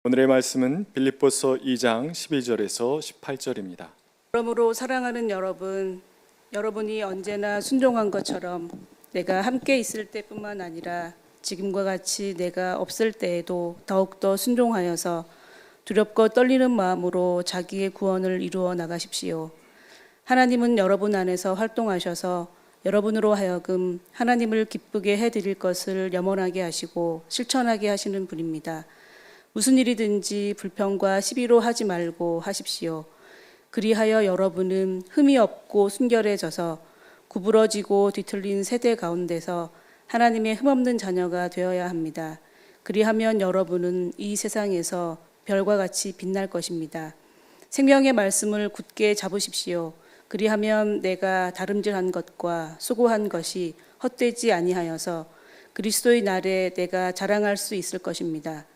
오늘의 말씀은 빌립보서 2장 12절에서 18절입니다. 그러므로 사랑하는 여러분, 여러분이 언제나 순종한 것처럼 내가 함께 있을 때뿐만 아니라 지금과 같이 내가 없을 때에도 더욱더 순종하여서 두렵고 떨리는 마음으로 자기의 구원을 이루어 나가십시오. 하나님은 여러분 안에서 활동하셔서 여러분으로 하여금 하나님을 기쁘게 해드릴 것을 염원하게 하시고 실천하게 하시는 분입니다. 무슨 일이든지 불평과 시비로 하지 말고 하십시오. 그리하여 여러분은 흠이 없고 순결해져서 구부러지고 뒤틀린 세대 가운데서 하나님의 흠없는 자녀가 되어야 합니다. 그리하면 여러분은 이 세상에서 별과 같이 빛날 것입니다. 생명의 말씀을 굳게 잡으십시오. 그리하면 내가 다름질한 것과 수고한 것이 헛되지 아니하여서 그리스도의 날에 내가 자랑할 수 있을 것입니다.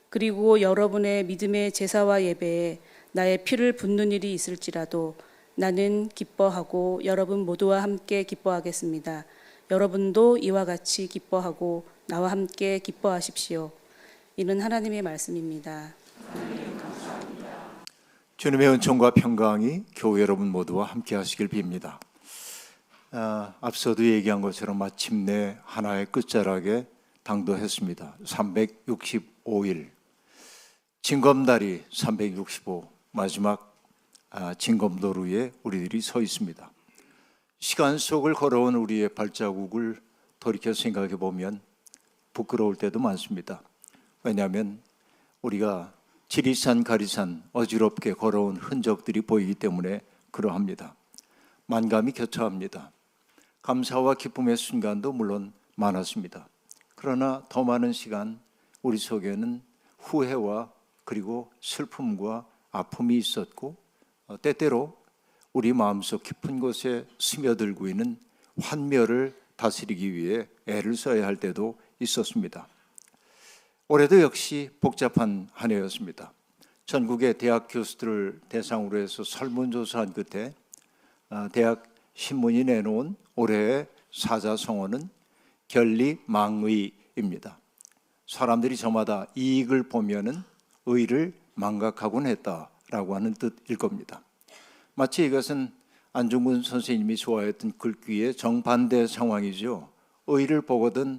그리고 여러분의 믿음의 제사와 예배에 나의 피를 붓는 일이 있을지라도 나는 기뻐하고 여러분 모두와 함께 기뻐하겠습니다. 여러분도 이와 같이 기뻐하고 나와 함께 기뻐하십시오. 이는 하나님의 말씀입니다. 주님의 은총과 평강이 교회 여러분 모두와 함께 하시길 빕니다. 앞서도 얘기한 것처럼 마침내 하나의 끝자락에 당도했습니다. 365일 징검다리 365 마지막 징검도루에 우리들이 서 있습니다. 시간 속을 걸어온 우리의 발자국을 돌이켜 생각해 보면 부끄러울 때도 많습니다. 왜냐하면 우리가 지리산 가리산 어지럽게 걸어온 흔적들이 보이기 때문에 그러합니다. 만감이 교차합니다. 감사와 기쁨의 순간도 물론 많았습니다. 그러나 더 많은 시간 우리 속에는 후회와 그리고 슬픔과 아픔이 있었고 때때로 우리 마음속 깊은 곳에 스며들고 있는 환멸을 다스리기 위해 애를 써야 할 때도 있었습니다. 올해도 역시 복잡한 한 해였습니다. 전국의 대학 교수들을 대상으로 해서 설문조사한 끝에 대학 신문이 내놓은 올해의 사자성어는 결리망의입니다. 사람들이 저마다 이익을 보면은 의를 망각하곤 했다라고 하는 뜻일 겁니다. 마치 이것은 안중근 선생님이 좋아했던 글귀의 정반대 상황이죠. 의를 보거든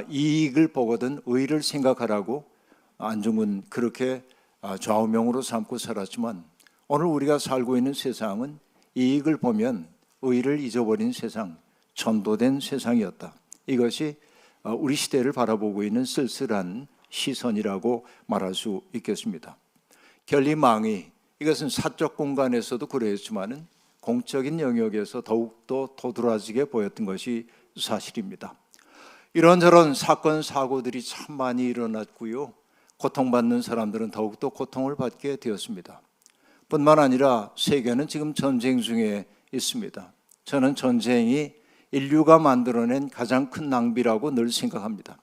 이익을 보거든 의를 생각하라고 안중근 그렇게 좌우명으로 삼고 살았지만 오늘 우리가 살고 있는 세상은 이익을 보면 의를 잊어버린 세상, 전도된 세상이었다. 이것이 우리 시대를 바라보고 있는 쓸쓸한 시선이라고 말할 수 있겠습니다. 결리망의 이것은 사적 공간에서도 그랬지만은 공적인 영역에서 더욱더 도드라지게 보였던 것이 사실입니다. 이런저런 사건 사고들이 참 많이 일어났고요. 고통받는 사람들은 더욱더 고통을 받게 되었습니다. 뿐만 아니라 세계는 지금 전쟁 중에 있습니다. 저는 전쟁이 인류가 만들어낸 가장 큰 낭비라고 늘 생각합니다.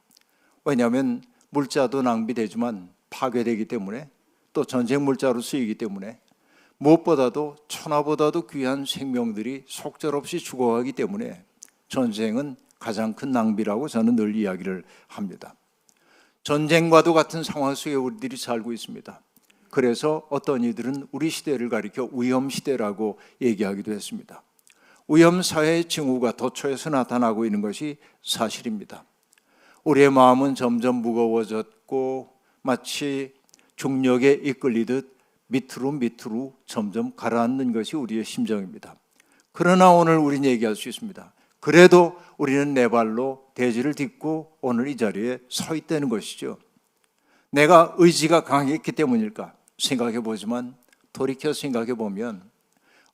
왜냐하면 물자도 낭비되지만 파괴되기 때문에 또 전쟁 물자로 쓰이기 때문에 무엇보다도 천하보다도 귀한 생명들이 속절없이 죽어가기 때문에 전쟁은 가장 큰 낭비라고 저는 늘 이야기를 합니다. 전쟁과도 같은 상황 속에 우리들이 살고 있습니다. 그래서 어떤 이들은 우리 시대를 가리켜 위험시대라고 얘기하기도 했습니다. 위험사회의 징후가 도처에서 나타나고 있는 것이 사실입니다. 우리의 마음은 점점 무거워졌고 마치 중력에 이끌리듯 밑으로 점점 가라앉는 것이 우리의 심정입니다. 그러나 오늘 우리는 얘기할 수 있습니다. 그래도 우리는 내 발로 대지를 딛고 오늘 이 자리에 서 있다는 것이죠. 내가 의지가 강했기 때문일까 생각해 보지만 돌이켜 생각해 보면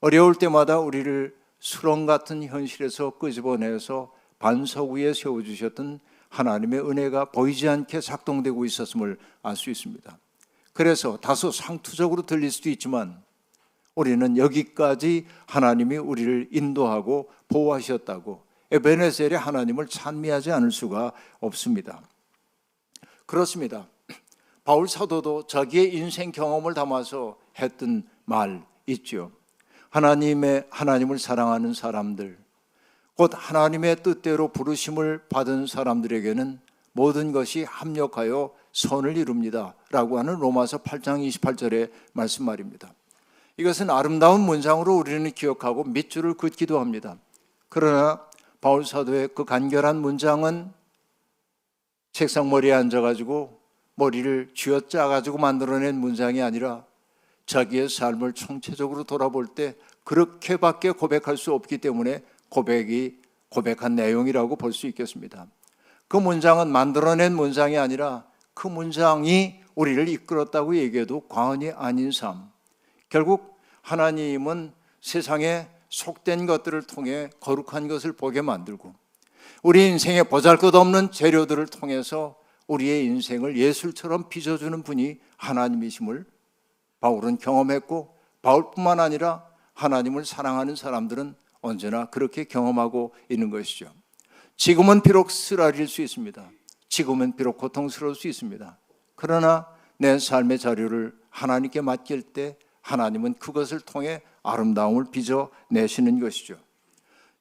어려울 때마다 우리를 수렁 같은 현실에서 끄집어내서 반석 위에 세워주셨던 하나님의 은혜가 보이지 않게 작동되고 있었음을 알 수 있습니다. 그래서 다소 상투적으로 들릴 수도 있지만 우리는 여기까지 하나님이 우리를 인도하고 보호하셨다고 에베네셀의 하나님을 찬미하지 않을 수가 없습니다. 그렇습니다. 바울 사도도 자기의 인생 경험을 담아서 했던 말 있죠. 하나님을 사랑하는 사람들, 곧 하나님의 뜻대로 부르심을 받은 사람들에게는 모든 것이 합력하여 선을 이룹니다 라고 하는 로마서 8장 28절의 말씀 말입니다. 이것은 아름다운 문장으로 우리는 기억하고 밑줄을 긋기도 합니다. 그러나 바울 사도의 그 간결한 문장은 책상 머리에 앉아가지고 머리를 쥐어짜가지고 만들어낸 문장이 아니라 자기의 삶을 총체적으로 돌아볼 때 그렇게밖에 고백할 수 없기 때문에 고백한 내용이라고 볼 수 있겠습니다. 그 문장은 만들어낸 문장이 아니라 그 문장이 우리를 이끌었다고 얘기해도 과언이 아닌 삶. 결국 하나님은 세상에 속된 것들을 통해 거룩한 것을 보게 만들고 우리 인생에 보잘것없는 재료들을 통해서 우리의 인생을 예술처럼 빚어주는 분이 하나님이심을 바울은 경험했고, 바울뿐만 아니라 하나님을 사랑하는 사람들은 언제나 그렇게 경험하고 있는 것이죠. 지금은 비록 쓰라릴 수 있습니다. 지금은 비록 고통스러울 수 있습니다. 그러나 내 삶의 자료를 하나님께 맡길 때 하나님은 그것을 통해 아름다움을 빚어내시는 것이죠.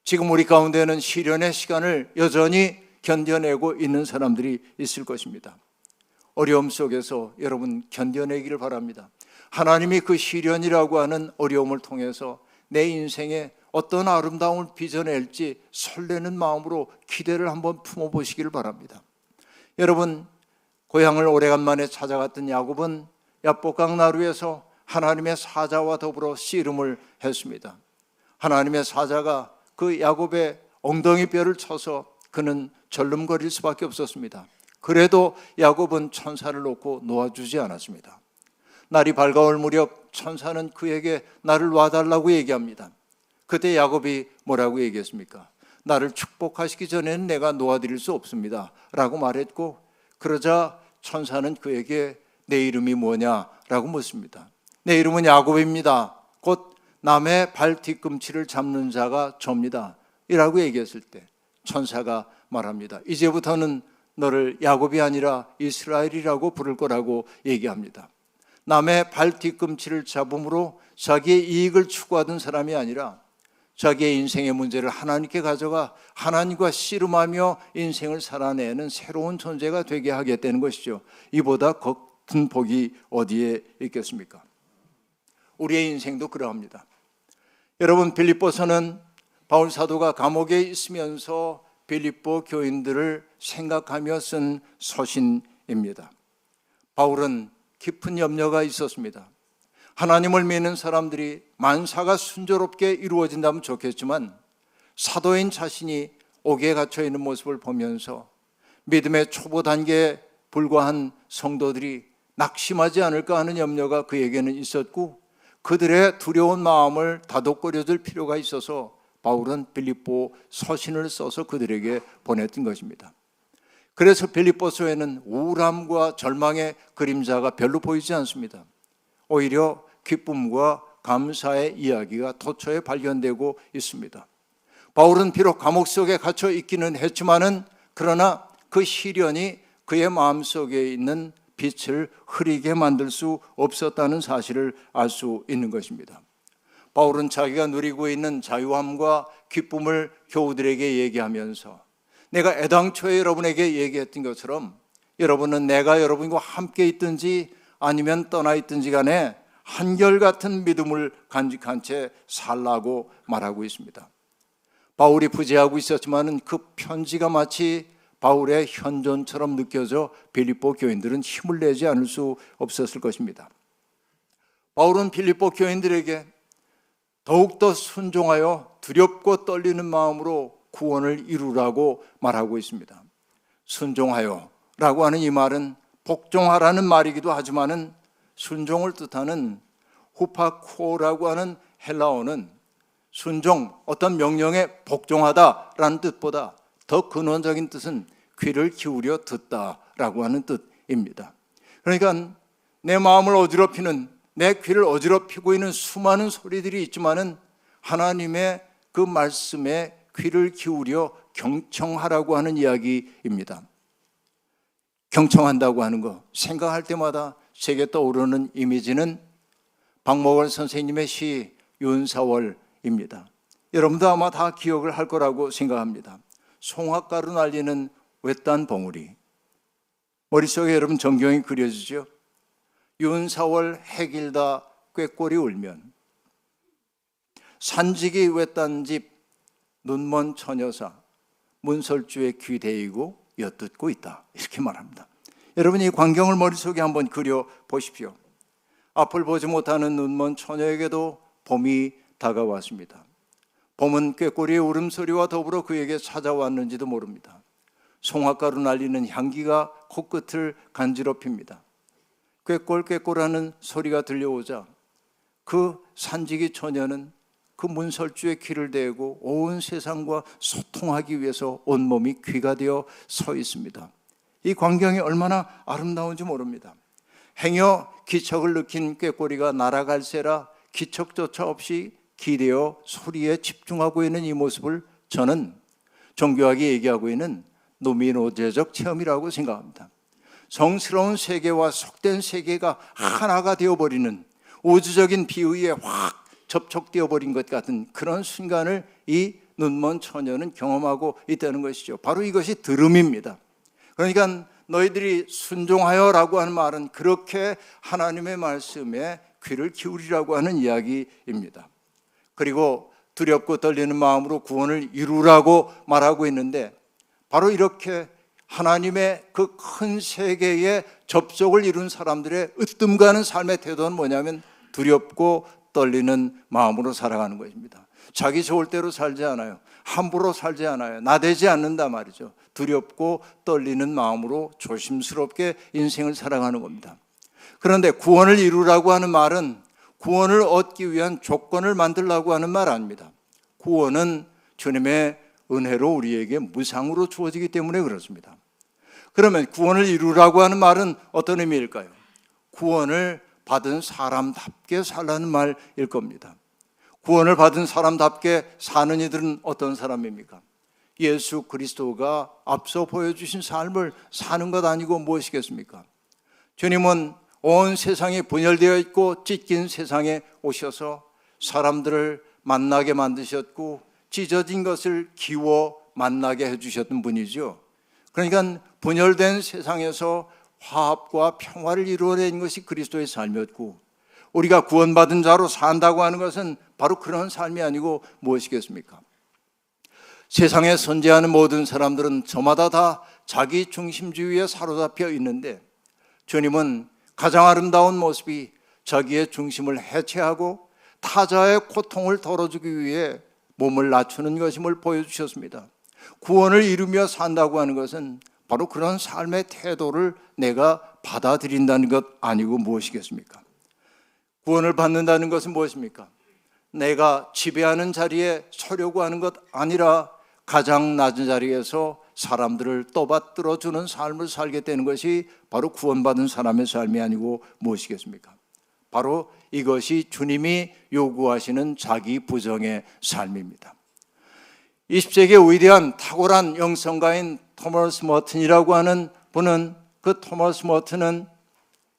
지금 우리 가운데는 시련의 시간을 여전히 견뎌내고 있는 사람들이 있을 것입니다. 어려움 속에서 여러분 견뎌내기를 바랍니다. 하나님이 그 시련이라고 하는 어려움을 통해서 내 인생에 어떤 아름다움을 빚어낼지 설레는 마음으로 기대를 한번 품어보시기를 바랍니다. 여러분, 고향을 오래간만에 찾아갔던 야곱은 야복강 나루에서 하나님의 사자와 더불어 씨름을 했습니다. 하나님의 사자가 그 야곱의 엉덩이뼈를 쳐서 그는 절름거릴 수밖에 없었습니다. 그래도 야곱은 천사를 놓고 놓아주지 않았습니다. 날이 밝아올 무렵 천사는 그에게 나를 놔달라고 얘기합니다. 그때 야곱이 뭐라고 얘기했습니까? 나를 축복하시기 전에는 내가 놓아드릴 수 없습니다 라고 말했고, 그러자 천사는 그에게 내 이름이 뭐냐라고 묻습니다. 내 이름은 야곱입니다. 곧 남의 발 뒤꿈치를 잡는 자가 접니다 이라고 얘기했을 때 천사가 말합니다. 이제부터는 너를 야곱이 아니라 이스라엘이라고 부를 거라고 얘기합니다. 남의 발 뒤꿈치를 잡음으로 자기의 이익을 추구하던 사람이 아니라 자기의 인생의 문제를 하나님께 가져가 하나님과 씨름하며 인생을 살아내는 새로운 존재가 되게 하겠다는 것이죠. 이보다 큰 복이 어디에 있겠습니까? 우리의 인생도 그러합니다. 여러분, 빌립보서는 바울 사도가 감옥에 있으면서 빌립보 교인들을 생각하며 쓴 서신입니다. 바울은 깊은 염려가 있었습니다. 하나님을 믿는 사람들이 만사가 순조롭게 이루어진다면 좋겠지만 사도인 자신이 옥에 갇혀 있는 모습을 보면서 믿음의 초보 단계에 불과한 성도들이 낙심하지 않을까 하는 염려가 그에게는 있었고, 그들의 두려운 마음을 다독거려줄 필요가 있어서 바울은 빌립보 서신을 써서 그들에게 보냈던 것입니다. 그래서 빌립보서에는 우울함과 절망의 그림자가 별로 보이지 않습니다. 오히려 기쁨과 감사의 이야기가 도처에 발견되고 있습니다. 바울은 비록 감옥 속에 갇혀 있기는 했지만은 그러나 그 시련이 그의 마음속에 있는 빛을 흐리게 만들 수 없었다는 사실을 알 수 있는 것입니다. 바울은 자기가 누리고 있는 자유함과 기쁨을 교우들에게 얘기하면서 내가 애당초에 여러분에게 얘기했던 것처럼 여러분은 내가 여러분과 함께 있든지 아니면 떠나 있든지 간에 한결같은 믿음을 간직한 채 살라고 말하고 있습니다. 바울이 부재하고 있었지만 그 편지가 마치 바울의 현존처럼 느껴져 빌립보 교인들은 힘을 내지 않을 수 없었을 것입니다. 바울은 빌립보 교인들에게 더욱더 순종하여 두렵고 떨리는 마음으로 구원을 이루라고 말하고 있습니다. 순종하여 라고 하는 이 말은 복종하라는 말이기도 하지만은 순종을 뜻하는 후파코라고 하는 헬라어는 순종, 어떤 명령에 복종하다라는 뜻보다 더 근원적인 뜻은 귀를 기울여 듣다라고 하는 뜻입니다. 그러니까 내 마음을 어지럽히는, 내 귀를 어지럽히고 있는 수많은 소리들이 있지만은 하나님의 그 말씀에 귀를 기울여 경청하라고 하는 이야기입니다. 경청한다고 하는 거 생각할 때마다 제게 떠오르는 이미지는 박목월 선생님의 시 윤사월입니다. 여러분도 아마 다 기억을 할 거라고 생각합니다. 송악가로 날리는 외딴 봉우리, 머릿속에 여러분 전경이 그려지죠. 윤사월 해길다 꾀꼬리 울면 산지기 외딴 집 눈먼 처녀사 문설주에 귀 대이고 엿듣고 있다, 이렇게 말합니다. 여러분 이 광경을 머릿속에 한번 그려 보십시오. 앞을 보지 못하는 눈먼 처녀에게도 봄이 다가왔습니다. 봄은 꾀꼬리의 울음소리와 더불어 그에게 찾아왔는지도 모릅니다. 송화가루 날리는 향기가 코끝을 간지럽힙니다. 꾀꼴꾀꼴하는 소리가 들려오자 그 산지기 처녀는 그 문설주에 귀를 대고 온 세상과 소통하기 위해서 온몸이 귀가 되어 서 있습니다. 이 광경이 얼마나 아름다운지 모릅니다. 행여 기척을 느낀 꾀꼬리가 날아갈세라 기척조차 없이 기대어 소리에 집중하고 있는 이 모습을 저는 정교하게 얘기하고 있는 노미노제적 체험이라고 생각합니다. 성스러운 세계와 속된 세계가 하나가 되어버리는 우주적인 비의에 확 접촉되어 버린 것 같은 그런 순간을 이 눈먼 처녀는 경험하고 있다는 것이죠. 바로 이것이 들음입니다. 그러니까 너희들이 순종하여라고 하는 말은 그렇게 하나님의 말씀에 귀를 기울이라고 하는 이야기입니다. 그리고 두렵고 떨리는 마음으로 구원을 이루라고 말하고 있는데 바로 이렇게 하나님의 그 큰 세계에 접촉을 이룬 사람들의 으뜸가는 삶의 태도는 뭐냐면 두렵고 떨리는 마음으로 살아가는 것입니다. 자기 좋을 대로 살지 않아요. 함부로 살지 않아요. 나대지 않는다 말이죠. 두렵고 떨리는 마음으로 조심스럽게 인생을 살아가는 겁니다. 그런데 구원을 이루라고 하는 말은 구원을 얻기 위한 조건을 만들라고 하는 말 아닙니다. 구원은 주님의 은혜로 우리에게 무상으로 주어지기 때문에 그렇습니다. 그러면 구원을 이루라고 하는 말은 어떤 의미일까요? 구원을 받은 사람답게 살라는 말일 겁니다. 구원을 받은 사람답게 사는 이들은 어떤 사람입니까? 예수 그리스도가 앞서 보여주신 삶을 사는 것 아니고 무엇이겠습니까? 주님은 온 세상이 분열되어 있고 찢긴 세상에 오셔서 사람들을 만나게 만드셨고 찢어진 것을 기워 만나게 해주셨던 분이죠. 그러니까 분열된 세상에서 화합과 평화를 이루어낸 것이 그리스도의 삶이었고 우리가 구원받은 자로 산다고 하는 것은 바로 그런 삶이 아니고 무엇이겠습니까? 세상에 존재하는 모든 사람들은 저마다 다 자기 중심주의에 사로잡혀 있는데 주님은 가장 아름다운 모습이 자기의 중심을 해체하고 타자의 고통을 덜어주기 위해 몸을 낮추는 것임을 보여주셨습니다. 구원을 이루며 산다고 하는 것은 바로 그런 삶의 태도를 내가 받아들인다는 것 아니고 무엇이겠습니까? 구원을 받는다는 것은 무엇입니까? 내가 지배하는 자리에 서려고 하는 것 아니라 가장 낮은 자리에서 사람들을 떠받들어주는 삶을 살게 되는 것이 바로 구원받은 사람의 삶이 아니고 무엇이겠습니까? 바로 이것이 주님이 요구하시는 자기 부정의 삶입니다. 20세기의 위대한 탁월한 영성가인 토머스 머튼이라고 하는 분은 그 토머스 머튼은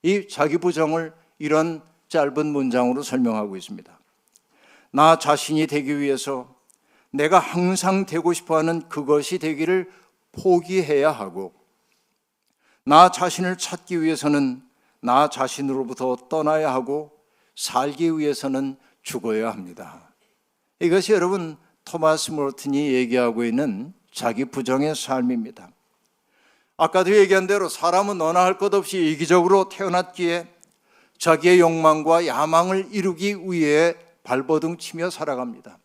이 자기 부정을 이런 짧은 문장으로 설명하고 있습니다. 나 자신이 되기 위해서 내가 항상 되고 싶어하는 그것이 되기를 포기해야 하고 나 자신을 찾기 위해서는 나 자신으로부터 떠나야 하고 살기 위해서는 죽어야 합니다. 이것이 여러분 토마스 머튼이 얘기하고 있는 자기 부정의 삶입니다. 아까도 얘기한 대로 사람은 너나 할 것 없이 이기적으로 태어났기에 자기의 욕망과 야망을 이루기 위해 발버둥 치며 살아갑니다.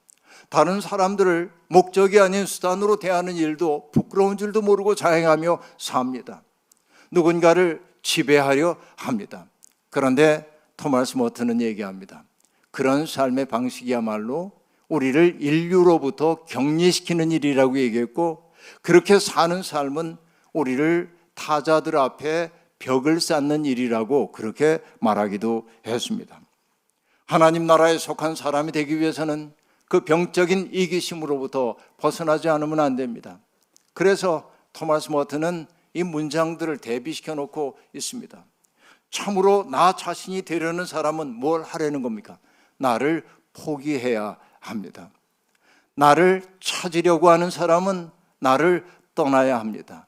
다른 사람들을 목적이 아닌 수단으로 대하는 일도 부끄러운 줄도 모르고 자행하며 삽니다. 누군가를 지배하려 합니다. 그런데 토마스 머튼은 얘기합니다. 그런 삶의 방식이야말로 우리를 인류로부터 격리시키는 일이라고 얘기했고 그렇게 사는 삶은 우리를 타자들 앞에 벽을 쌓는 일이라고 그렇게 말하기도 했습니다. 하나님 나라에 속한 사람이 되기 위해서는 그 병적인 이기심으로부터 벗어나지 않으면 안 됩니다. 그래서 토마스 머튼은 이 문장들을 대비시켜 놓고 있습니다. 참으로 나 자신이 되려는 사람은 뭘 하려는 겁니까? 나를 포기해야 합니다. 나를 찾으려고 하는 사람은 나를 떠나야 합니다.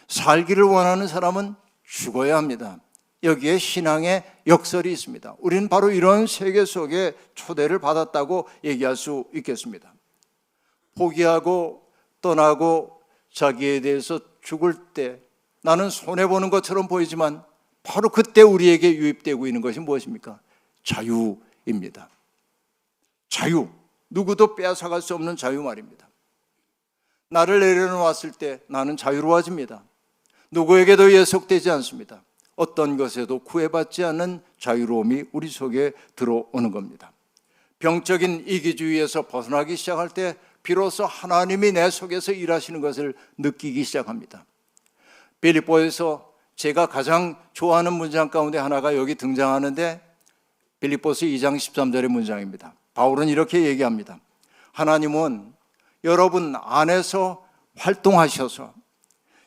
살기를 원하는 사람은 죽어야 합니다. 여기에 신앙의 역설이 있습니다. 우리는 바로 이런 세계 속에 초대를 받았다고 얘기할 수 있겠습니다. 포기하고 떠나고 자기에 대해서 죽을 때 나는 손해보는 것처럼 보이지만 바로 그때 우리에게 유입되고 있는 것이 무엇입니까? 자유입니다. 자유, 누구도 빼앗아갈 수 없는 자유 말입니다. 나를 내려놓았을 때 나는 자유로워집니다. 누구에게도 예속되지 않습니다. 어떤 것에도 구애받지 않는 자유로움이 우리 속에 들어오는 겁니다. 병적인 이기주의에서 벗어나기 시작할 때 비로소 하나님이 내 속에서 일하시는 것을 느끼기 시작합니다. 빌립보에서 제가 가장 좋아하는 문장 가운데 하나가 여기 등장하는데 빌립보서 2장 13절의 문장입니다. 바울은 이렇게 얘기합니다. 하나님은 여러분 안에서 활동하셔서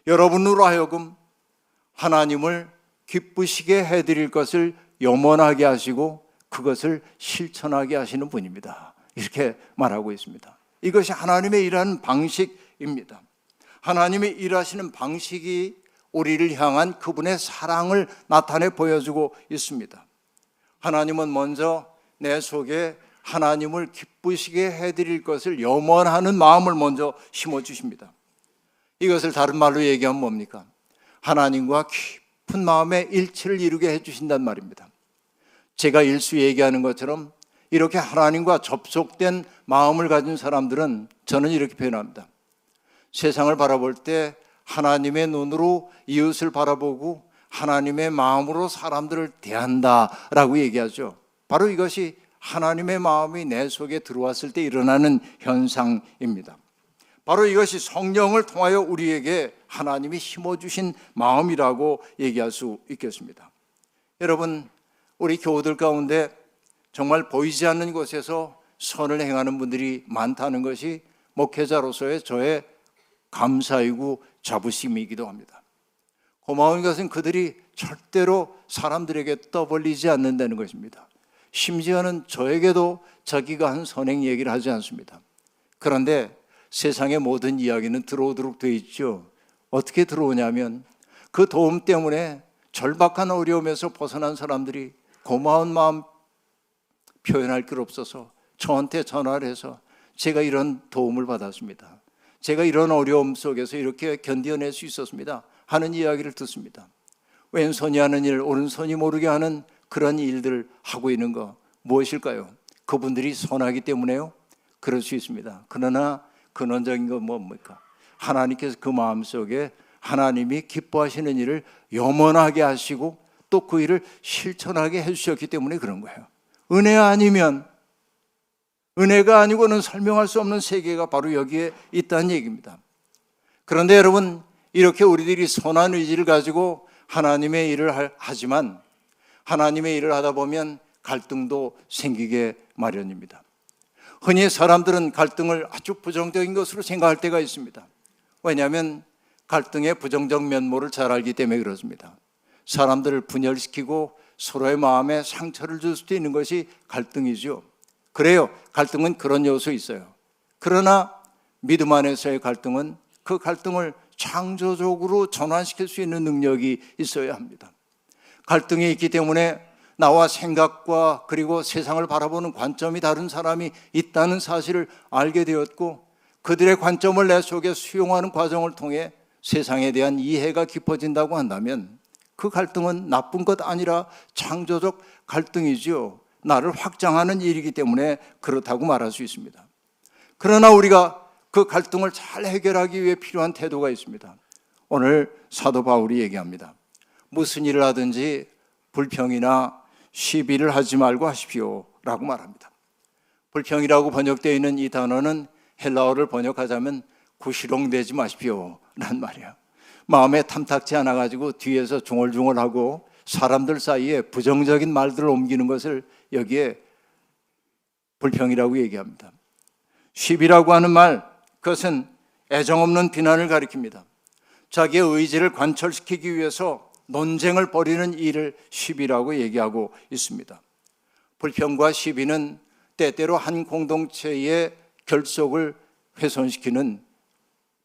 여러분으로 하여금 하나님을 기쁘시게 해드릴 것을 염원하게 하시고 그것을 실천하게 하시는 분입니다. 이렇게 말하고 있습니다. 이것이 하나님의 일하는 방식입니다. 하나님의 일하시는 방식이 우리를 향한 그분의 사랑을 나타내 보여주고 있습니다. 하나님은 먼저 내 속에 하나님을 기쁘시게 해드릴 것을 염원하는 마음을 먼저 심어주십니다. 이것을 다른 말로 얘기하면 뭡니까? 하나님과 깊은 마음의 일치를 이루게 해주신단 말입니다. 제가 일수 얘기하는 것처럼 이렇게 하나님과 접속된 마음을 가진 사람들은 저는 이렇게 표현합니다. 세상을 바라볼 때 하나님의 눈으로 이웃을 바라보고 하나님의 마음으로 사람들을 대한다라고 얘기하죠. 바로 이것이 하나님의 마음이 내 속에 들어왔을 때 일어나는 현상입니다. 바로 이것이 성령을 통하여 우리에게 하나님이 심어주신 마음이라고 얘기할 수 있겠습니다. 여러분, 우리 교우들 가운데 정말 보이지 않는 곳에서 선을 행하는 분들이 많다는 것이 목회자로서의 저의 감사이고 자부심이기도 합니다. 고마운 것은 그들이 절대로 사람들에게 떠벌리지 않는다는 것입니다. 심지어는 저에게도 자기가 한 선행 얘기를 하지 않습니다. 그런데 세상의 모든 이야기는 들어오도록 되어 있죠. 어떻게 들어오냐면 그 도움 때문에 절박한 어려움에서 벗어난 사람들이 고마운 마음 표현할 길 없어서 저한테 전화를 해서 제가 이런 도움을 받았습니다. 제가 이런 어려움 속에서 이렇게 견뎌낼 수 있었습니다 하는 이야기를 듣습니다. 왼손이 하는 일, 오른손이 모르게 하는 그런 일들을 하고 있는 거 무엇일까요? 그분들이 선하기 때문에요? 그럴 수 있습니다. 그러나 근원적인 건 뭡니까? 하나님께서 그 마음속에 하나님이 기뻐하시는 일을 염원하게 하시고 또 그 일을 실천하게 해주셨기 때문에 그런 거예요. 은혜 아니면, 은혜가 아니고는 설명할 수 없는 세계가 바로 여기에 있다는 얘기입니다. 그런데 여러분, 이렇게 우리들이 선한 의지를 가지고 하나님의 일을 하지만 하나님의 일을 하다 보면 갈등도 생기게 마련입니다. 흔히 사람들은 갈등을 아주 부정적인 것으로 생각할 때가 있습니다. 왜냐하면 갈등의 부정적 면모를 잘 알기 때문에 그렇습니다. 사람들을 분열시키고 서로의 마음에 상처를 줄 수도 있는 것이 갈등이죠. 그래요. 갈등은 그런 요소 있어요. 그러나 믿음 안에서의 갈등은 그 갈등을 창조적으로 전환시킬 수 있는 능력이 있어야 합니다. 갈등이 있기 때문에 나와 생각과 그리고 세상을 바라보는 관점이 다른 사람이 있다는 사실을 알게 되었고 그들의 관점을 내 속에 수용하는 과정을 통해 세상에 대한 이해가 깊어진다고 한다면 그 갈등은 나쁜 것 아니라 창조적 갈등이지요. 나를 확장하는 일이기 때문에 그렇다고 말할 수 있습니다. 그러나 우리가 그 갈등을 잘 해결하기 위해 필요한 태도가 있습니다. 오늘 사도 바울이 얘기합니다. 무슨 일을 하든지 불평이나 시비를 하지 말고 하십시오 라고 말합니다. 불평이라고 번역되어 있는 이 단어는 헬라어를 번역하자면 구시롱되지 마십시오 라는 말이에요. 마음에 탐탁지 않아가지고 뒤에서 중얼중얼하고 사람들 사이에 부정적인 말들을 옮기는 것을 여기에 불평이라고 얘기합니다. 시비라고 하는 말, 그것은 애정 없는 비난을 가리킵니다. 자기의 의지를 관철시키기 위해서 논쟁을 벌이는 일을 시비라고 얘기하고 있습니다. 불평과 시비는 때때로 한 공동체의 결속을 훼손시키는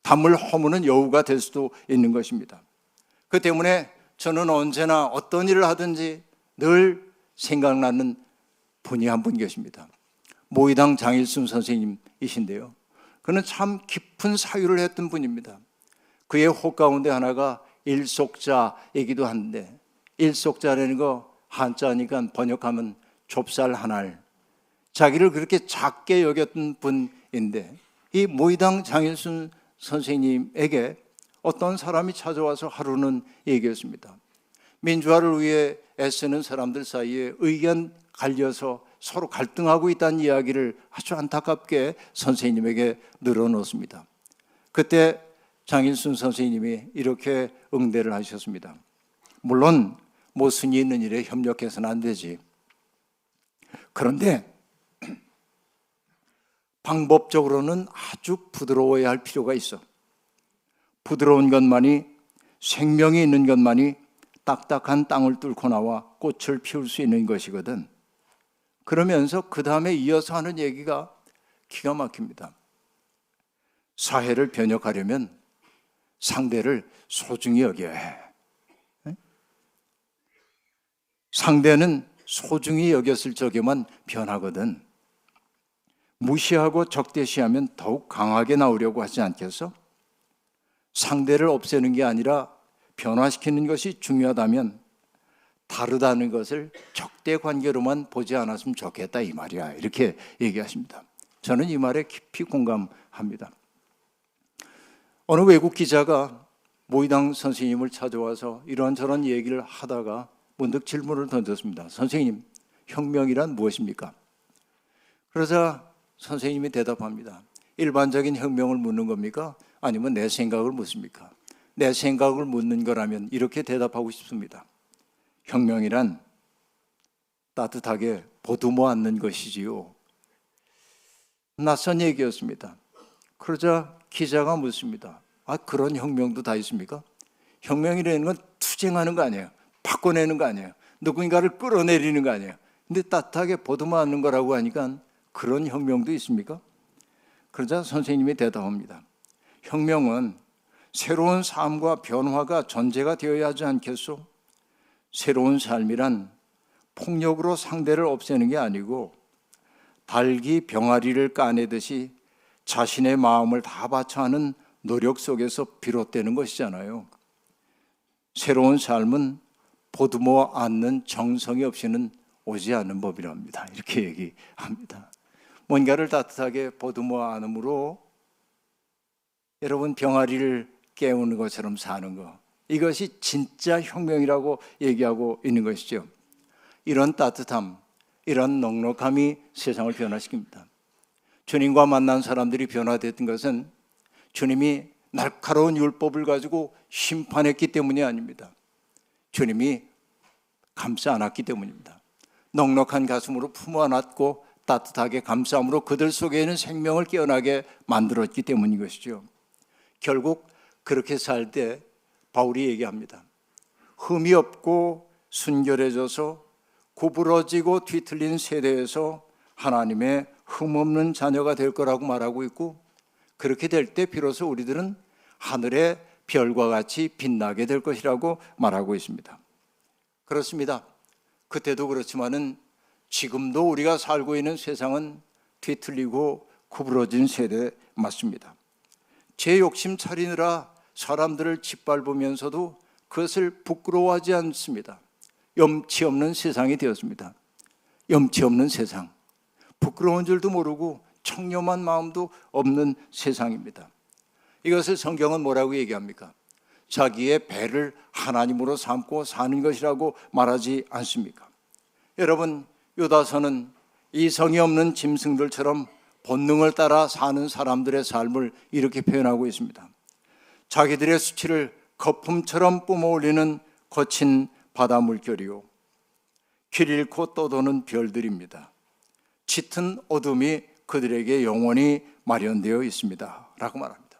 담을 허무는 여우가 될 수도 있는 것입니다. 그 때문에 저는 언제나 어떤 일을 하든지 늘 생각나는 분이 한 분 계십니다. 모의당 장일순 선생님이신데요. 그는 참 깊은 사유를 했던 분입니다. 그의 혹 가운데 하나가 일속자이기도 한데, 일속자라는 거 한자니까 번역하면 좁쌀 한 알, 자기를 그렇게 작게 여겼던 분인데, 이 모의당 장일순 선생님에게 어떤 사람이 찾아와서 하루는 얘기했습니다. 민주화를 위해 애쓰는 사람들 사이에 의견 갈려서 서로 갈등하고 있다는 이야기를 아주 안타깝게 선생님에게 늘어놓습니다. 그때 장일순 선생님이 이렇게 응대를 하셨습니다. 물론 모순이 있는 일에 협력해서는 안 되지. 그런데 방법적으로는 아주 부드러워야 할 필요가 있어. 부드러운 것만이, 생명이 있는 것만이 딱딱한 땅을 뚫고 나와 꽃을 피울 수 있는 것이거든. 그러면서 그 다음에 이어서 하는 얘기가 기가 막힙니다. 사회를 변혁하려면 상대를 소중히 여겨야 해. 상대는 소중히 여겼을 적에만 변하거든. 무시하고 적대시하면 더욱 강하게 나오려고 하지 않겠어? 상대를 없애는 게 아니라 변화시키는 것이 중요하다면 다르다는 것을 적대 관계로만 보지 않았으면 좋겠다, 이 말이야. 이렇게 얘기하십니다. 저는 이 말에 깊이 공감합니다. 어느 외국 기자가 모의당 선생님을 찾아와서 이런저런 얘기를 하다가 문득 질문을 던졌습니다. 선생님, 혁명이란 무엇입니까? 그러자 선생님이 대답합니다. 일반적인 혁명을 묻는 겁니까? 아니면 내 생각을 묻습니까? 내 생각을 묻는 거라면 이렇게 대답하고 싶습니다. 혁명이란 따뜻하게 보듬어 안는 것이지요. 낯선 얘기였습니다. 그러자 기자가 묻습니다. 아, 그런 혁명도 다 있습니까? 혁명이라는 건 투쟁하는 거 아니에요. 바꿔내는 거 아니에요. 누군가를 끌어내리는 거 아니에요. 근데 따뜻하게 보듬어 안는 거라고 하니까 그런 혁명도 있습니까? 그러자 선생님이 대답합니다. 혁명은 새로운 삶과 변화가 전제가 되어야 하지 않겠소? 새로운 삶이란 폭력으로 상대를 없애는 게 아니고 닭이 병아리를 까내듯이 자신의 마음을 다 바쳐 하는 노력 속에서 비롯되는 것이잖아요. 새로운 삶은 보듬어 안는 정성이 없이는 오지 않는 법이랍니다. 이렇게 얘기합니다. 뭔가를 따뜻하게 보듬어 안음으로 여러분 병아리를 깨우는 것처럼 사는 것, 이것이 진짜 혁명이라고 얘기하고 있는 것이죠. 이런 따뜻함, 이런 넉넉함이 세상을 변화시킵니다. 주님과 만난 사람들이 변화됐던 것은 주님이 날카로운 율법을 가지고 심판했기 때문이 아닙니다. 주님이 감싸 안았기 때문입니다. 넉넉한 가슴으로 품어 안았고 따뜻하게 감싸움으로 그들 속에 있는 생명을 깨어나게 만들었기 때문인 것이죠. 결국 그렇게 살 때 바울이 얘기합니다. 흠이 없고 순결해져서 구부러지고 뒤틀린 세대에서 하나님의 흠없는 자녀가 될 거라고 말하고 있고, 그렇게 될 때 비로소 우리들은 하늘의 별과 같이 빛나게 될 것이라고 말하고 있습니다. 그렇습니다. 그때도 그렇지만은 지금도 우리가 살고 있는 세상은 뒤틀리고 구부러진 세대 맞습니다. 제 욕심 차리느라 사람들을 짓밟으면서도 그것을 부끄러워하지 않습니다. 염치 없는 세상이 되었습니다. 염치 없는 세상, 부끄러운 줄도 모르고 청렴한 마음도 없는 세상입니다. 이것을 성경은 뭐라고 얘기합니까? 자기의 배를 하나님으로 삼고 사는 것이라고 말하지 않습니까? 여러분, 유다서는 이성이 없는 짐승들처럼 본능을 따라 사는 사람들의 삶을 이렇게 표현하고 있습니다. 자기들의 수치를 거품처럼 뿜어올리는 거친 바다 물결이요, 길 잃고 떠도는 별들입니다. 짙은 어둠이 그들에게 영원히 마련되어 있습니다 라고 말합니다.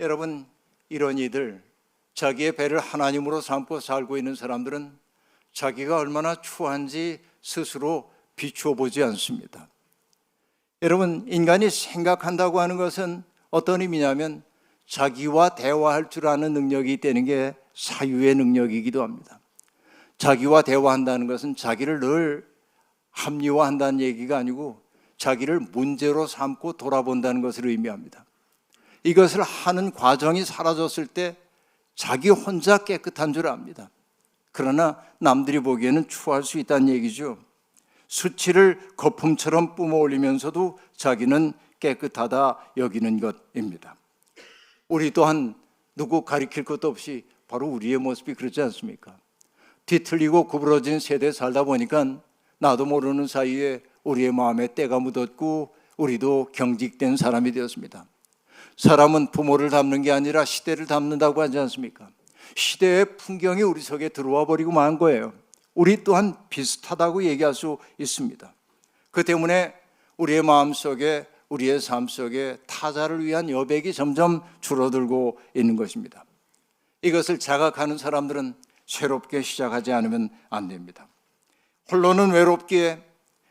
여러분, 이런 이들, 자기의 배를 하나님으로 삼고 살고 있는 사람들은 자기가 얼마나 추한지 스스로 비추어 보지 않습니다. 여러분, 인간이 생각한다고 하는 것은 어떤 의미냐면 자기와 대화할 줄 아는 능력이 있다는 게 사유의 능력이기도 합니다. 자기와 대화한다는 것은 자기를 늘 합리화한다는 얘기가 아니고 자기를 문제로 삼고 돌아본다는 것을 의미합니다. 이것을 하는 과정이 사라졌을 때 자기 혼자 깨끗한 줄 압니다. 그러나 남들이 보기에는 추할 수 있다는 얘기죠. 수치를 거품처럼 뿜어올리면서도 자기는 깨끗하다 여기는 것입니다. 우리 또한 누구 가리킬 것도 없이 바로 우리의 모습이 그렇지 않습니까? 뒤틀리고 구부러진 세대에 살다 보니까 나도 모르는 사이에 우리의 마음에 때가 묻었고 우리도 경직된 사람이 되었습니다. 사람은 부모를 닮는 게 아니라 시대를 닮는다고 하지 않습니까? 시대의 풍경이 우리 속에 들어와 버리고 만 거예요. 우리 또한 비슷하다고 얘기할 수 있습니다. 그 때문에 우리의 마음속에 우리의 삶 속에 타자를 위한 여백이 점점 줄어들고 있는 것입니다. 이것을 자각하는 사람들은 새롭게 시작하지 않으면 안 됩니다. 홀로는 외롭기에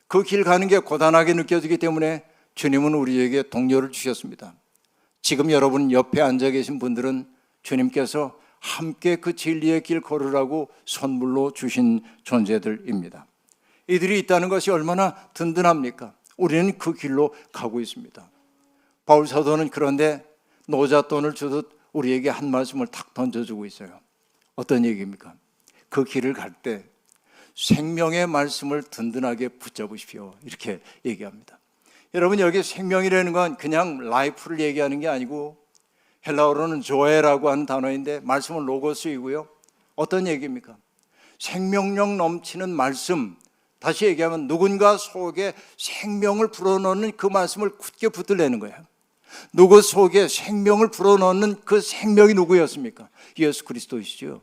그 길 가는 게 고단하게 느껴지기 때문에 주님은 우리에게 동료를 주셨습니다. 지금 여러분 옆에 앉아 계신 분들은 주님께서 함께 그 진리의 길 걸으라고 선물로 주신 존재들입니다. 이들이 있다는 것이 얼마나 든든합니까? 우리는 그 길로 가고 있습니다. 바울 사도는 그런데 노잣돈을 주듯 우리에게 한 말씀을 탁 던져주고 있어요. 어떤 얘기입니까? 그 길을 갈 때 생명의 말씀을 든든하게 붙잡으십시오. 이렇게 얘기합니다. 여러분, 여기 생명이라는 건 그냥 라이프를 얘기하는 게 아니고 헬라어로는 조에라고 하는 단어인데 말씀은 로고스이고요. 어떤 얘기입니까? 생명력 넘치는 말씀, 다시 얘기하면 누군가 속에 생명을 불어넣는 그 말씀을 굳게 붙들려는 거예요. 누구 속에 생명을 불어넣는 그 생명이 누구였습니까? 예수 그리스도이시죠.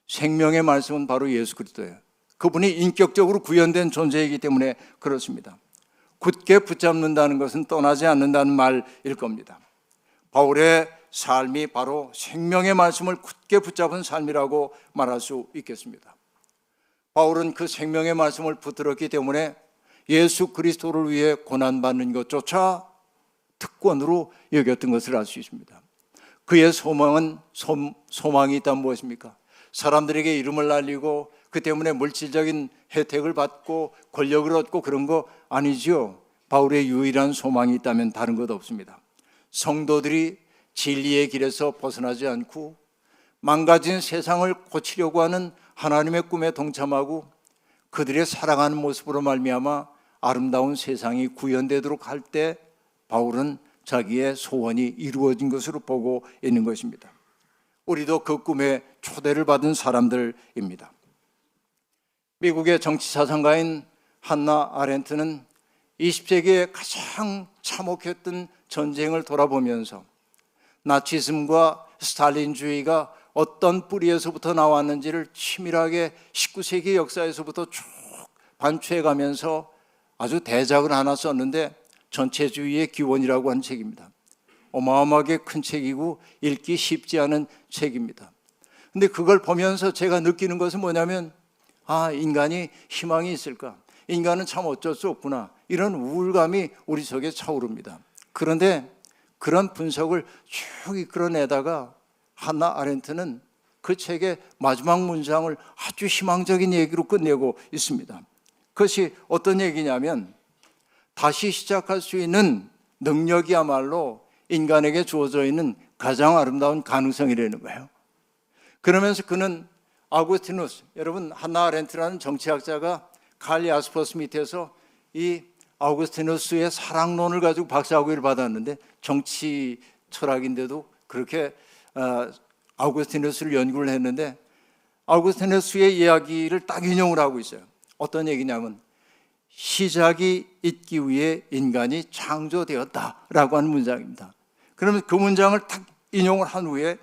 생명의 말씀은 바로 예수 그리스도예요. 그분이 인격적으로 구현된 존재이기 때문에 그렇습니다. 굳게 붙잡는다는 것은 떠나지 않는다는 말일 겁니다. 바울의 삶이 바로 생명의 말씀을 굳게 붙잡은 삶이라고 말할 수 있겠습니다. 바울은 그 생명의 말씀을 붙들었기 때문에 예수 그리스도를 위해 고난받는 것조차 특권으로 여겼던 것을 알 수 있습니다. 그의 소망이 있다면 무엇입니까? 사람들에게 이름을 날리고 그 때문에 물질적인 혜택을 받고 권력을 얻고 그런 거 아니죠. 바울의 유일한 소망이 있다면 다른 것 없습니다. 성도들이 진리의 길에서 벗어나지 않고 망가진 세상을 고치려고 하는 하나님의 꿈에 동참하고 그들의 살아가는 모습으로 말미암아 아름다운 세상이 구현되도록 할 때 바울은 자기의 소원이 이루어진 것으로 보고 있는 것입니다. 우리도 그 꿈에 초대를 받은 사람들입니다. 미국의 정치사상가인 한나 아렌트는 20세기에 가장 참혹했던 전쟁을 돌아보면서 나치즘과 스탈린주의가 어떤 뿌리에서부터 나왔는지를 치밀하게 19세기 역사에서부터 쭉 반추해가면서 아주 대작을 하나 썼는데 전체주의의 기원이라고 하는 책입니다. 어마어마하게 큰 책이고 읽기 쉽지 않은 책입니다. 근데 그걸 보면서 제가 느끼는 것은 뭐냐면 인간이 희망이 있을까? 인간은 참 어쩔 수 없구나. 이런 우울감이 우리 속에 차오릅니다. 그런데 그런 분석을 쭉 이끌어내다가 한나 아렌트는 그 책의 마지막 문장을 아주 희망적인 얘기로 끝내고 있습니다. 그것이 어떤 얘기냐면 다시 시작할 수 있는 능력이야말로 인간에게 주어져 있는 가장 아름다운 가능성이라는 거예요. 그러면서 그는 아우구스티누스, 여러분 한나 아렌트라는 정치학자가 칼 야스퍼스 밑에서 이 아우구스티누스의 사랑론을 가지고 박사학위를 받았는데 정치 철학인데도 그렇게 아우구스티누스를 연구를 했는데 아우구스티누스의 이야기를 딱 인용을 하고 있어요. 어떤 얘기냐면 시작이 있기 위해 인간이 창조되었다라고 하는 문장입니다. 그러면 그 문장을 딱 인용을 한 후에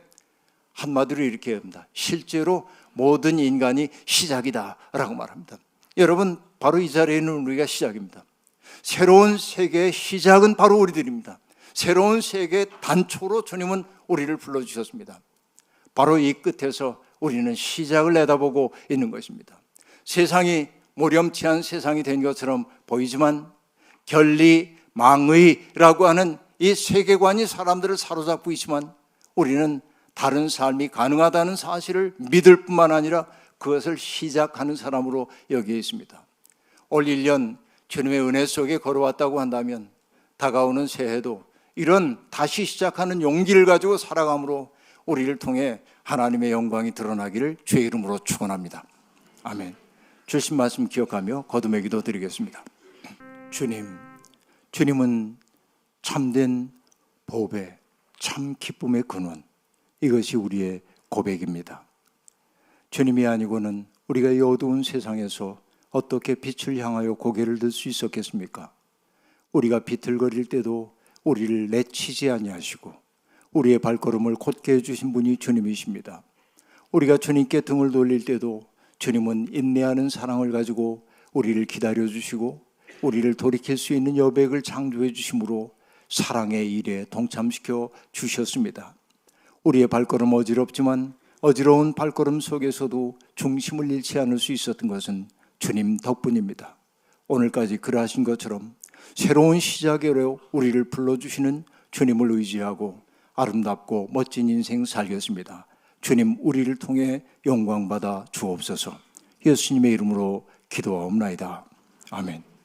한마디로 이렇게 합니다. 실제로 모든 인간이 시작이다라고 말합니다. 여러분, 바로 이 자리에 있는 우리가 시작입니다. 새로운 세계의 시작은 바로 우리들입니다. 새로운 세계의 단초로 주님은 우리를 불러주셨습니다. 바로 이 끝에서 우리는 시작을 내다보고 있는 것입니다. 세상이 모렴치한 세상이 된 것처럼 보이지만 결리망의라고 하는 이 세계관이 사람들을 사로잡고 있지만 우리는 다른 삶이 가능하다는 사실을 믿을 뿐만 아니라 그것을 시작하는 사람으로 여기에 있습니다. 올 1년 주님의 은혜 속에 걸어왔다고 한다면 다가오는 새해도 이런 다시 시작하는 용기를 가지고 살아감으로 우리를 통해 하나님의 영광이 드러나기를 주의 이름으로 축원합니다. 아멘. 주신 말씀 기억하며 거듭의 기도 드리겠습니다. 주님은 참된 보배, 참 기쁨의 근원, 이것이 우리의 고백입니다. 주님이 아니고는 우리가 이 어두운 세상에서 어떻게 빛을 향하여 고개를 들 수 있었겠습니까? 우리가 비틀거릴 때도 우리를 내치지 아니하시고 우리의 발걸음을 곧게 해주신 분이 주님이십니다. 우리가 주님께 등을 돌릴 때도 주님은 인내하는 사랑을 가지고 우리를 기다려주시고 우리를 돌이킬 수 있는 여백을 창조해 주심으로 사랑의 일에 동참시켜 주셨습니다. 우리의 발걸음 어지럽지만 어지러운 발걸음 속에서도 중심을 잃지 않을 수 있었던 것은 주님 덕분입니다. 오늘까지 그러하신 것처럼 새로운 시작으로 우리를 불러주시는 주님을 의지하고 아름답고 멋진 인생 살겠습니다. 주님, 우리를 통해 영광받아 주옵소서. 예수님의 이름으로 기도하옵나이다. 아멘.